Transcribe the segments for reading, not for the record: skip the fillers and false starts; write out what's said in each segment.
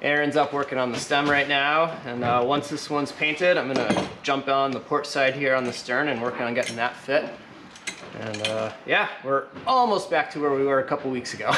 Aaron's up working on the stem right now, and once this one's painted, I'm gonna jump on the port side here on the stern and work on getting that fit. And yeah, we're almost back to where we were a couple weeks ago.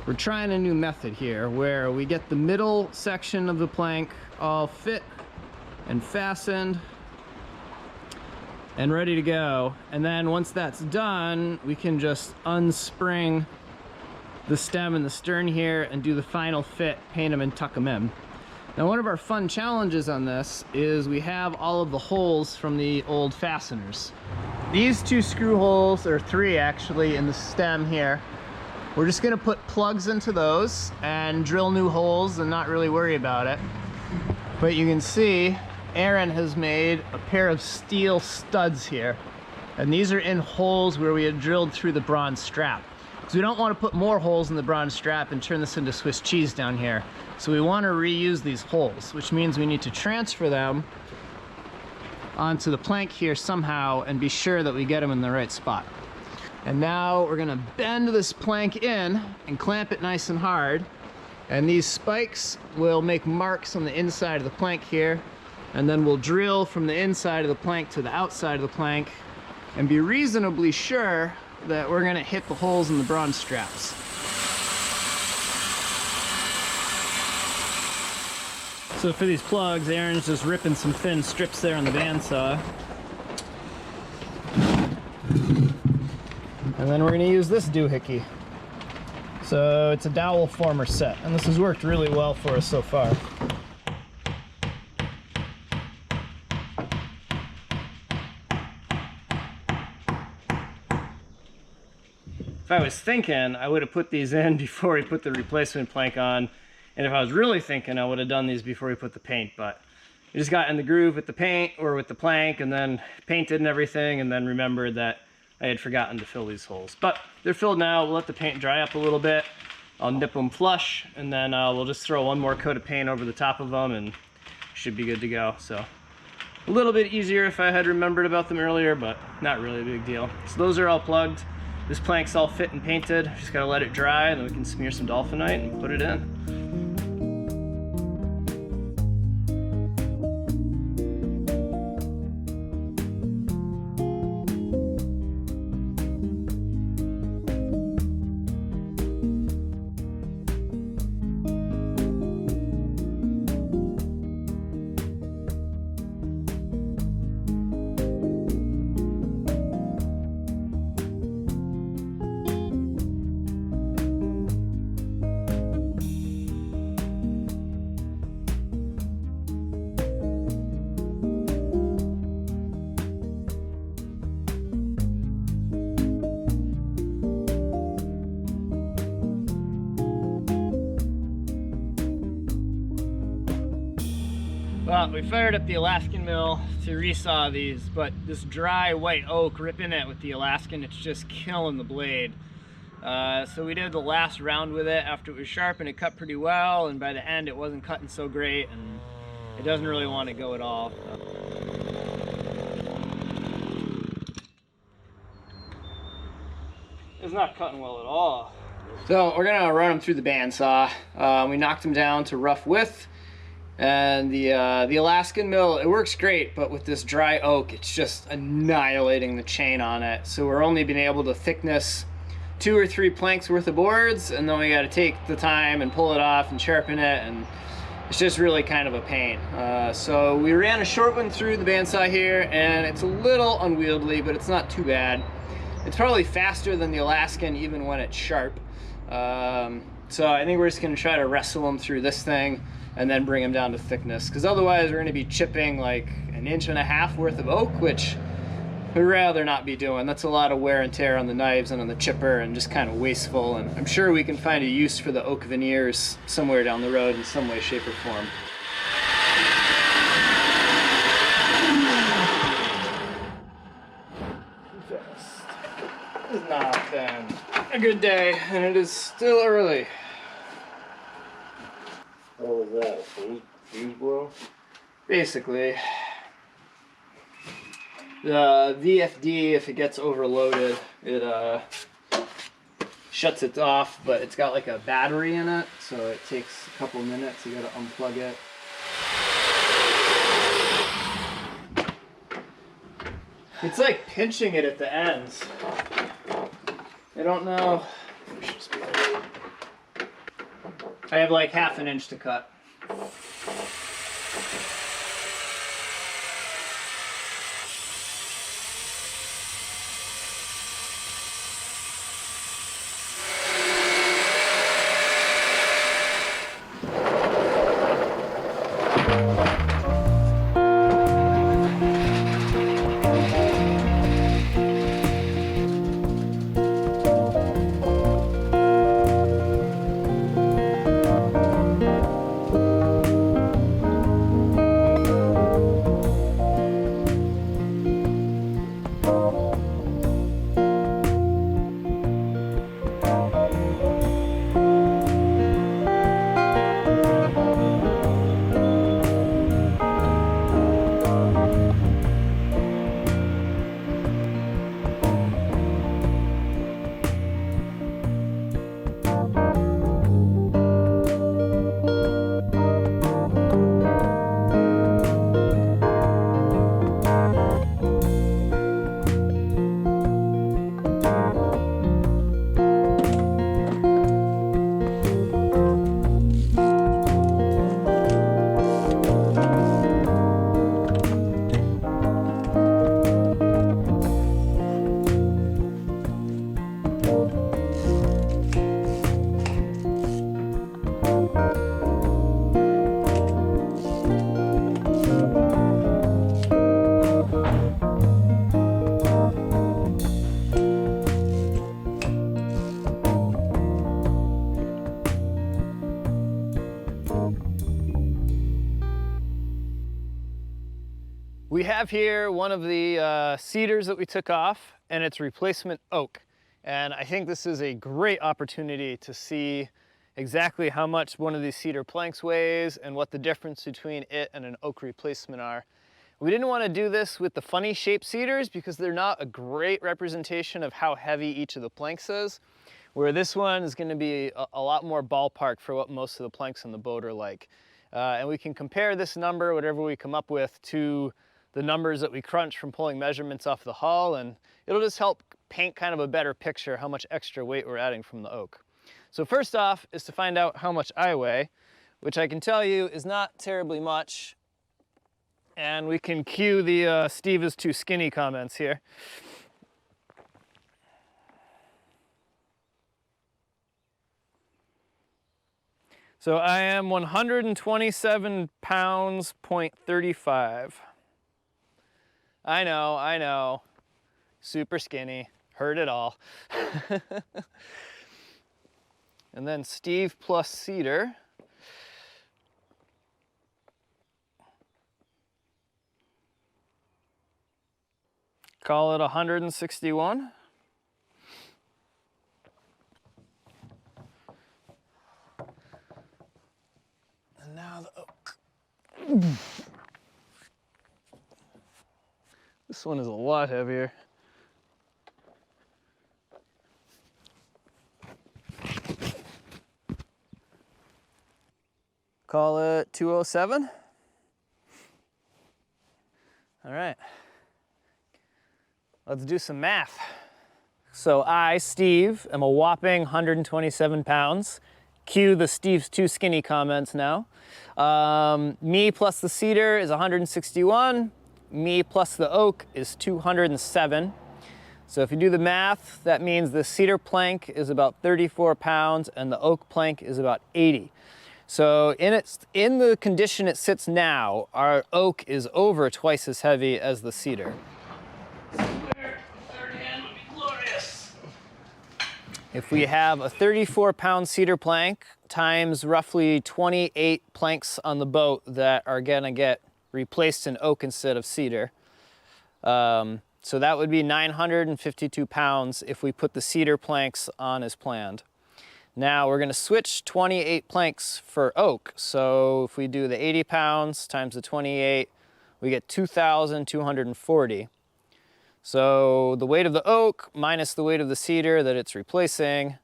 We're trying a new method here where we get the middle section of the plank all fit and fastened and ready to go. And then once that's done, we can just unspring the stem and the stern here and do the final fit, paint them and tuck them in. Now, one of our fun challenges on this is we have all of the holes from the old fasteners. These 2 screw holes, or 3 actually, in the stem here. We're just gonna put plugs into those and drill new holes and not really worry about it. But you can see Aaron has made a pair of steel studs here. And these are in holes where we had drilled through the bronze strap. Because we don't want to put more holes in the bronze strap and turn this into Swiss cheese down here. So we want to reuse these holes, which means we need to transfer them onto the plank here somehow and be sure that we get them in the right spot. And now we're gonna bend this plank in and clamp it nice and hard. And these spikes will make marks on the inside of the plank here. And then we'll drill from the inside of the plank to the outside of the plank and be reasonably sure that we're gonna hit the holes in the bronze straps. So for these plugs, Aaron's just ripping some thin strips there on the bandsaw. And then we're going to use this doohickey. So it's a dowel former set, and this has worked really well for us so far. If I was thinking, I would have put these in before we put the replacement plank on. And if I was really thinking, I would have done these before we put the paint, but we just got in the groove with the paint or with the plank and then painted and everything, and then remembered that I had forgotten to fill these holes. But they're filled now. We'll let the paint dry up a little bit. I'll nip them flush, and then we'll just throw one more coat of paint over the top of them and should be good to go. So a little bit easier if I had remembered about them earlier, but not really a big deal. So those are all plugged. This plank's all fit and painted. Just gotta let it dry, and then we can smear some dolphinite and put it in. Well, we fired up the Alaskan mill to resaw these, but this dry white oak ripping it with the Alaskan, it's just killing the blade. So we did the last round with it after it was sharpened. It cut pretty well, and by the end it wasn't cutting so great, and it doesn't really want to go at all. It's not cutting well at all. So we're gonna run them through the bandsaw. We knocked them down to rough width. And the Alaskan mill, it works great, but with this dry oak, it's just annihilating the chain on it. So we're only being able to thickness 2 or 3 planks worth of boards, and then we got to take the time and pull it off and sharpen it, and it's just really kind of a pain. So we ran a short one through the bandsaw here, and it's a little unwieldy, but it's not too bad. It's probably faster than the Alaskan even when it's sharp. So I think we're just going to try to wrestle them through this thing and then bring them down to thickness, because otherwise we're going to be chipping like 1.5 inches worth of oak, which I'd rather not be doing. That's a lot of wear and tear on the knives and on the chipper and just kind of wasteful, and I'm sure we can find a use for the oak veneers somewhere down the road in some way, shape, or form. It has not been a good day, and it is still early. What was that? Fuse blow? Basically. The VFD, if it gets overloaded, it shuts it off, but it's got like a battery in it, so it takes a couple minutes. You gotta unplug it. It's like pinching it at the ends. I don't know. I have like ½ an inch to cut. We have here one of the cedars that we took off, and it's replacement oak. And I think this is a great opportunity to see exactly how much one of these cedar planks weighs and what the difference between it and an oak replacement are. We didn't want to do this with the funny shaped cedars because they're not a great representation of how heavy each of the planks is, where this one is going to be a lot more ballpark for what most of the planks on the boat are like. And we can compare this number, whatever we come up with, to the numbers that we crunch from pulling measurements off the hull, and it'll just help paint kind of a better picture how much extra weight we're adding from the oak. So first off is to find out how much I weigh, which I can tell you is not terribly much. And we can cue the Steve is too skinny comments here. So I am 127 pounds, 0.35. I know, super skinny, heard it all. And then Steve plus cedar. Call it 161. And now the oak. This one is a lot heavier. Call it 207. All right, let's do some math. So I, Steve, am a whopping 127 pounds. Cue the Steve's too skinny comments now. Me plus the cedar is 161. Me plus the oak is 207. So if you do the math, that means the cedar plank is about 34 pounds and the oak plank is about 80. So in the condition it sits now, our oak is over twice as heavy as the cedar. If we have a 34-pound cedar plank times roughly 28 planks on the boat that are gonna get replaced in oak instead of cedar, so that would be 952 pounds if we put the cedar planks on as planned. Now we're gonna switch 28 planks for oak. So if we do the 80 pounds times the 28, we get 2,240. So the weight of the oak minus the weight of the cedar that it's replacing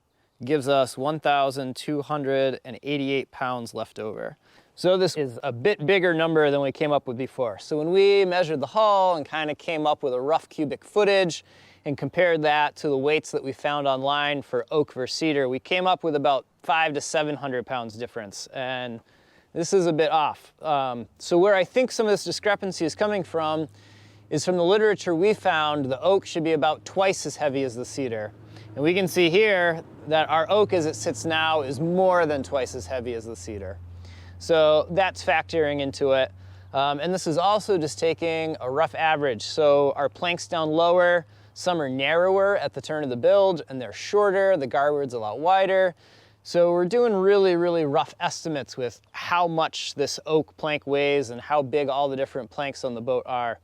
gives us 1,288 pounds left over. So this is a bit bigger number than we came up with before. So when we measured the hull and kind of came up with a rough cubic footage and compared that to the weights that we found online for oak versus cedar, we came up with about 500 to 700 pounds difference. And this is a bit off. So where I think some of this discrepancy is coming from is from the literature we found. The oak should be about twice as heavy as the cedar. And we can see here that our oak as it sits now is more than twice as heavy as the cedar. So that's factoring into it. And this is also just taking a rough average. So our planks down lower, some are narrower at the turn of the build and they're shorter, the garboard's a lot wider. So we're doing really, really rough estimates with how much this oak plank weighs and how big all the different planks on the boat are.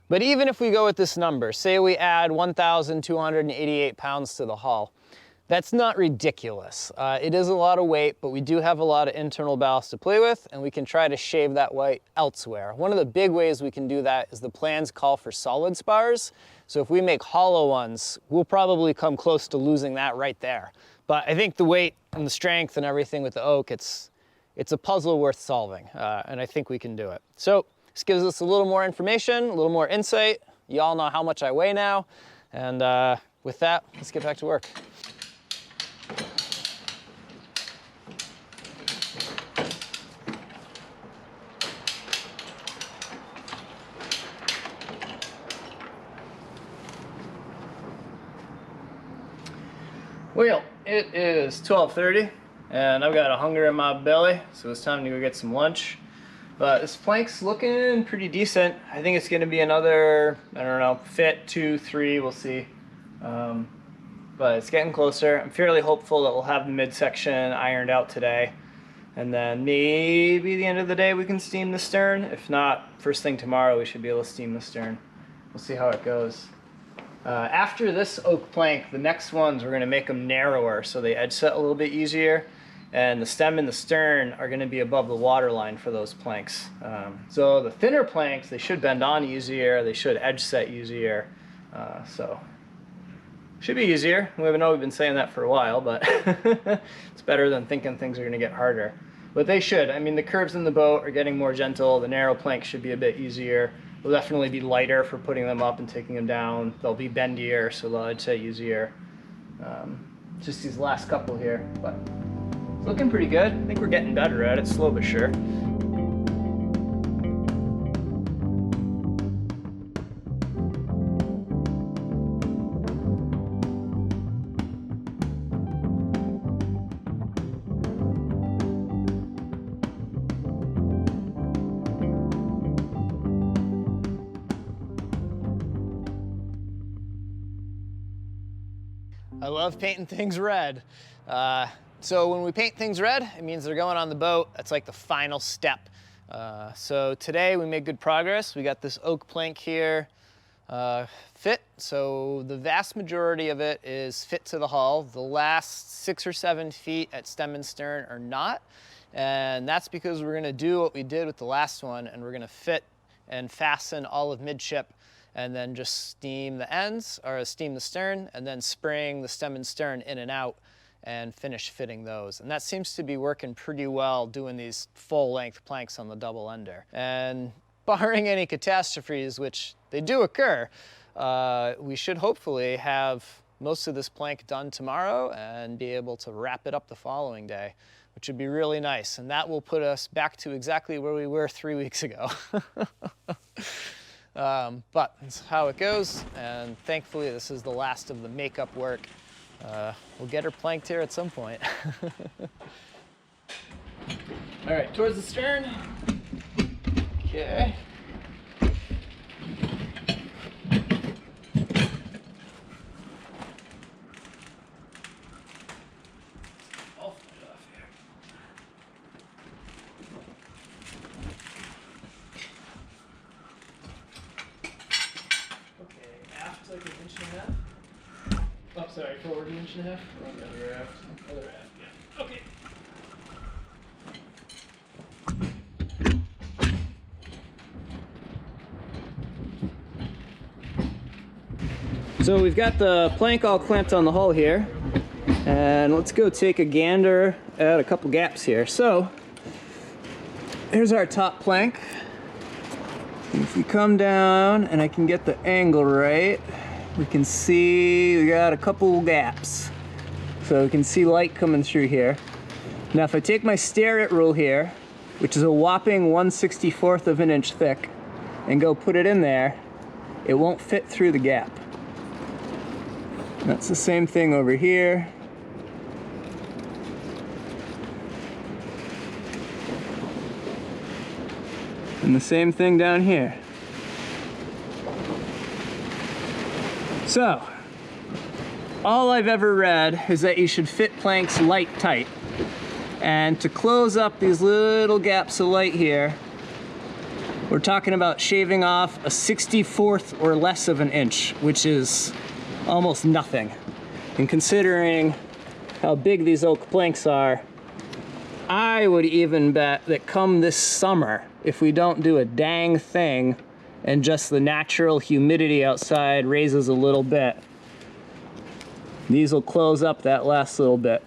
But even if we go with this number, say we add 1,288 pounds to the hull, that's not ridiculous. It is a lot of weight, but we do have a lot of internal ballast to play with, and we can try to shave that weight elsewhere. One of the big ways we can do that is the plans call for solid spars. So if we make hollow ones, we'll probably come close to losing that right there. But I think the weight and the strength and everything with the oak, it's a puzzle worth solving, and I think we can do it. So this gives us a little more information, a little more insight. You all know how much I weigh now, and with that, let's get back to work. Well, it is 12:30 and I've got a hunger in my belly, so it's time to go get some lunch. But this plank's looking pretty decent. I think it's gonna be another, I don't know, fit 2, 3, we'll see. But it's getting closer. I'm fairly hopeful that we'll have the midsection ironed out today. And then maybe the end of the day we can steam the stern. If not, first thing tomorrow we should be able to steam the stern. We'll see how it goes. After this oak plank, the next ones we're going to make them narrower so they edge set a little bit easier, and the stem and the stern are going to be above the water line for those planks. So the thinner planks, they should bend on easier, they should edge set easier, so should be easier. We've been saying that for a while, but it's better than thinking things are going to get harder. But they should. I mean, the curves in the boat are getting more gentle. The narrow planks should be a bit easier. They'll definitely be lighter for putting them up and taking them down. They'll be bendier, so they'll, I'd say, easier. Just these last couple here, but it's looking pretty good. I think we're getting better at it, slow but sure. I love painting things red. So when we paint things red, it means they're going on the boat. That's like the final step. So today we made good progress. We got this oak plank here fit. So the vast majority of it is fit to the hull. The last 6 or 7 feet at stem and stern are not. And that's because we're gonna do what we did with the last one, and we're gonna fit and fasten all of midship, and then just steam the ends, or steam the stern, and then spring the stem and stern in and out and finish fitting those. And that seems to be working pretty well, doing these full-length planks on the double ender. And barring any catastrophes, which they do occur, we should hopefully have most of this plank done tomorrow and be able to wrap it up the following day, which would be really nice. And that will put us back to exactly where we were 3 weeks ago. But that's how it goes, and thankfully this is the last of the makeup work. We'll get her planked here at some point. All right, towards the stern. Okay. sorry, forward an inch and a half. Other raft. Other raft, yeah. Okay. So we've got the plank all clamped on the hull here, and let's go take a gander at a couple gaps here. So here's our top plank. If we come down and I can get the angle right, we can see we got a couple gaps. So we can see light coming through here. Now if I take my stair-it rule here, which is a whopping 1/64 of an inch thick, and go put it in there, it won't fit through the gap. That's the same thing over here. And the same thing down here. So, all I've ever read is that you should fit planks light tight. And to close up these little gaps of light here, we're talking about shaving off a 1/64 or less of an inch, which is almost nothing. And considering how big these oak planks are, I would even bet that come this summer, if we don't do a dang thing and just the natural humidity outside raises a little bit, these will close up that last little bit.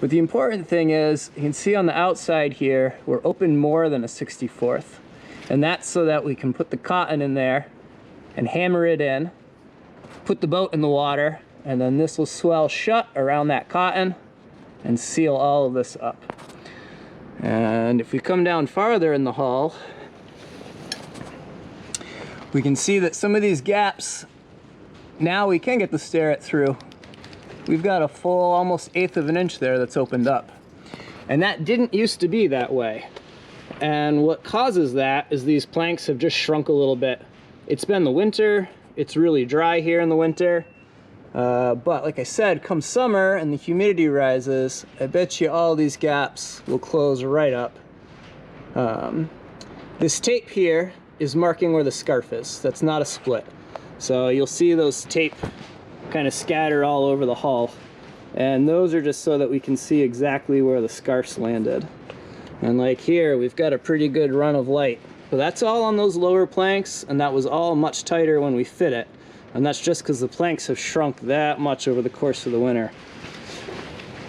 But the important thing is, you can see on the outside here, we're open more than a 1/64. And that's so that we can put the cotton in there and hammer it in, put the boat in the water, and then this will swell shut around that cotton and seal all of this up. And if we come down farther in the hull, we can see that some of these gaps, now we can get the stair-it through. We've got a full almost 1/8 of an inch there that's opened up. And that didn't used to be that way. And what causes that is these planks have just shrunk a little bit. It's been the winter, it's really dry here in the winter. But like I said, come summer and the humidity rises, I bet you all these gaps will close right up. This tape here is marking where the scarf is. That's not a split. So you'll see those tape kind of scatter all over the hull. And those are just so that we can see exactly where the scarf's landed. And like here, we've got a pretty good run of light. But that's all on those lower planks, and that was all much tighter when we fit it. And that's just because the planks have shrunk that much over the course of the winter.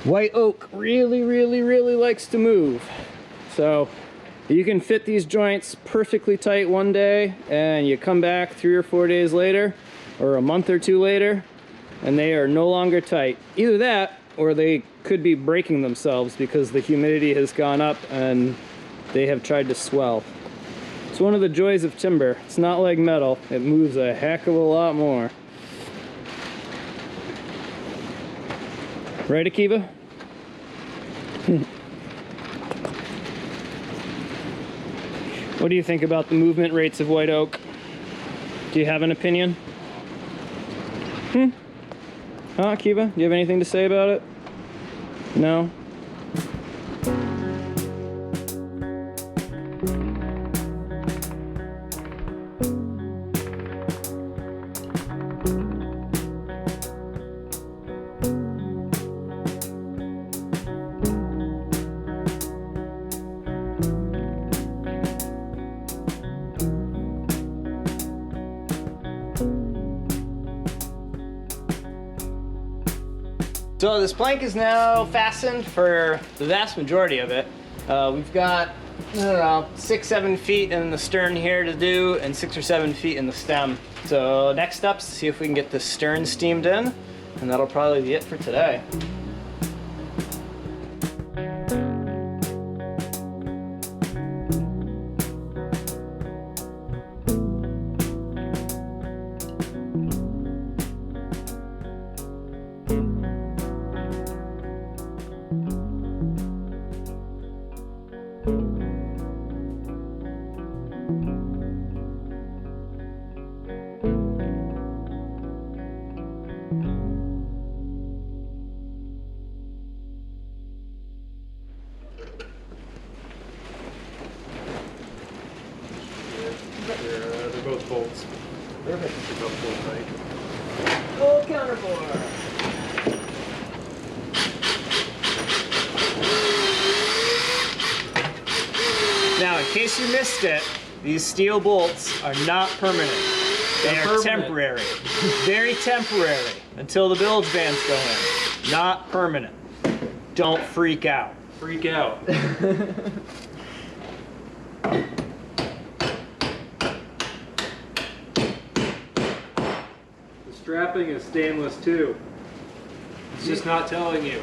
White oak really, really, really likes to move. So you can fit these joints perfectly tight one day, and you come back 3 or 4 days later, or a month or 2 later, and they are no longer tight. Either that, or they could be breaking themselves because the humidity has gone up and they have tried to swell. It's one of the joys of timber. It's not like metal. It moves a heck of a lot more. Right, Akiva? What do you think about the movement rates of white oak? Do you have an opinion? Huh, Akiva? Do you have anything to say about it? No? So this plank is now fastened for the vast majority of it. We've got, I don't know, 6-7 feet in the stern here to do, and 6 or 7 feet in the stem. So next up is to see if we can get the stern steamed in, and that'll probably be it for today. They're both bolts. Perfect. They're both bolt tight. Full counterbore. case you missed it, these steel bolts are not permanent. They are permanent. temporary. Very temporary until the bilge bands go in. Not permanent. Don't freak out. Freak out. The strapping is stainless too. It's just not telling you.